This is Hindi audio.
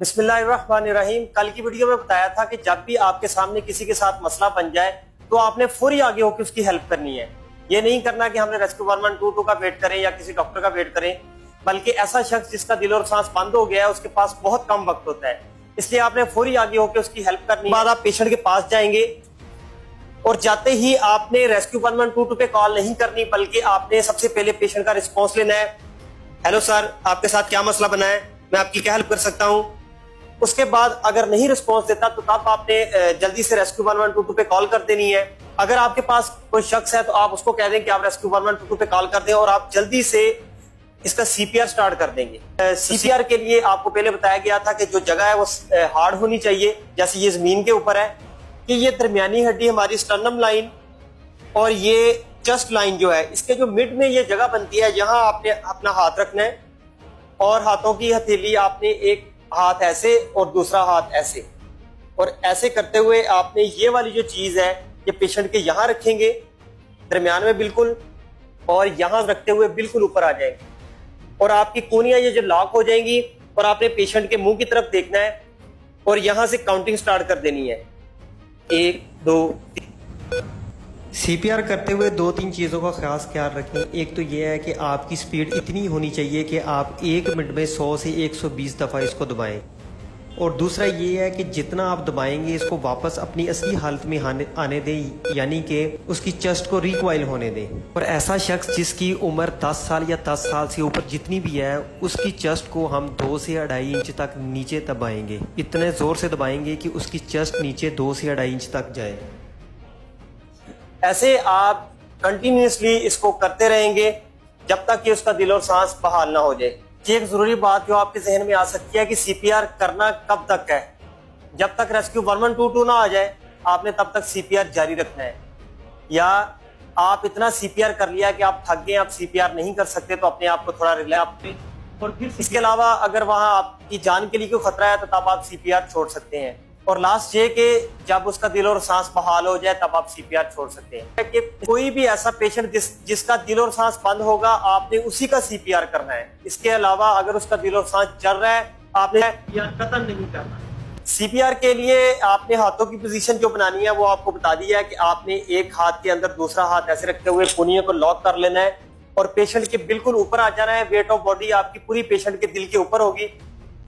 बिस्मिल्लाहिर्रहमानिर्रहीम। कल की वीडियो में बताया था कि जब भी आपके सामने किसी के साथ मसला बन जाए तो आपने फौरी आगे होकर उसकी हेल्प करनी है। ये नहीं करना कि हमने रेस्क्यू 112 का वेट करें या किसी डॉक्टर का वेट करें, बल्कि ऐसा शख्स जिसका दिल और सांस बंद हो गया है उसके पास बहुत कम वक्त होता है, इसलिए आपने फौरी आगे होकर उसकी हेल्प करनी है। बाद आप पेशेंट के पास जाएंगे और जाते ही आपने रेस्क्यू 112 पे कॉल नहीं करनी, बल्कि आपने सबसे पहले पेशेंट का रिस्पॉन्स लेना है। हेलो सर, आपके साथ क्या मसला बना है, मैं आपकी क्या हेल्प कर सकता हूँ। उसके बाद अगर नहीं रिस्पॉन्स देता तो तब आपने जल्दी से रेस्क्यू 112 पे कॉल कर देनी है। अगर आपके पास कोई शख्स है तो आप उसको कह दें कि आप रेस्क्यू 112 पे कॉल कर दें और आप जल्दी से इसका सीपीआर स्टार्ट कर देंगे। सीपीआर के लिए आपको पहले बताया गया था कि जो जगह है वो हार्ड होनी चाहिए, जैसे ये जमीन के ऊपर है कि ये दरमियानी हड्डी हमारी स्टर्नम लाइन और ये चेस्ट लाइन जो है, इसके जो मिड में ये जगह बनती है, यहाँ आपने अपना हाथ रखना है और हाथों की हथेली आपने एक हाथ ऐसे और दूसरा हाथ ऐसे, और ऐसे करते हुए आपने ये वाली जो चीज है ये पेशेंट के यहाँ रखेंगे दरमियान में बिल्कुल, और यहाँ रखते हुए बिल्कुल ऊपर आ जाएंगे और आपकी कोनियां ये जो लॉक हो जाएंगी और आपने पेशेंट के मुंह की तरफ देखना है और यहाँ से काउंटिंग स्टार्ट कर देनी है। 1 2 3। सीपीआर करते हुए दो तीन चीज़ों का खास ख्याल रखें। एक तो यह है कि आपकी स्पीड इतनी होनी चाहिए कि आप 1 मिनट में 100 से 120 दफ़ा इसको दबाएं, और दूसरा ये है कि जितना आप दबाएंगे इसको वापस अपनी असली हालत में आने दें, यानी कि उसकी चेस्ट को रिकॉइल होने दें। और ऐसा शख्स जिसकी उम्र 10 साल या 10 साल से ऊपर जितनी भी है, उसकी चेस्ट को हम 2 से 2.5 इंच तक नीचे दबाएंगे। इतने ज़ोर से दबाएंगे कि उसकी चेस्ट नीचे 2 से 2.5 इंच तक जाए। ऐसे आप कंटिन्यूसली इसको करते रहेंगे जब तक कि उसका दिल और सांस बहाल ना हो जाए। एक जरूरी बात जो आपके जहन में आ सकती है कि सीपीआर करना कब तक है। जब तक रेस्क्यू 1122 ना आ जाए आपने तब तक सीपीआर जारी रखना है, या आप इतना सीपीआर कर लिया कि आप थक गए, आप सीपीआर नहीं कर सकते तो अपने आप को थोड़ा रिलैक्स। और फिर इसके अलावा अगर वहां आपकी जान के लिए कोई खतरा है तो तब आप सीपीआर छोड़ सकते हैं। और लास्ट ये कि जब उसका दिल और सांस बहाल हो जाए तब आप सीपीआर छोड़ सकते हैं। कि कोई भी ऐसा पेशेंट जिसका दिल और सांस बंद होगा आपने उसी का सीपीआर करना है। इसके अलावा अगर उसका दिल और सांस चल रहा है आपने सीपीआर खत्म नहीं करना। सीपीआर के लिए आपने हाथों की पोजीशन जो बनानी है वो आपको बता दिया है कि आपने एक हाथ के अंदर दूसरा हाथ ऐसे रखते हुए कोनियों को लॉक कर लेना है और पेशेंट के बिल्कुल ऊपर आ जाना है। वेट ऑफ बॉडी आपकी पूरी पेशेंट के दिल के ऊपर होगी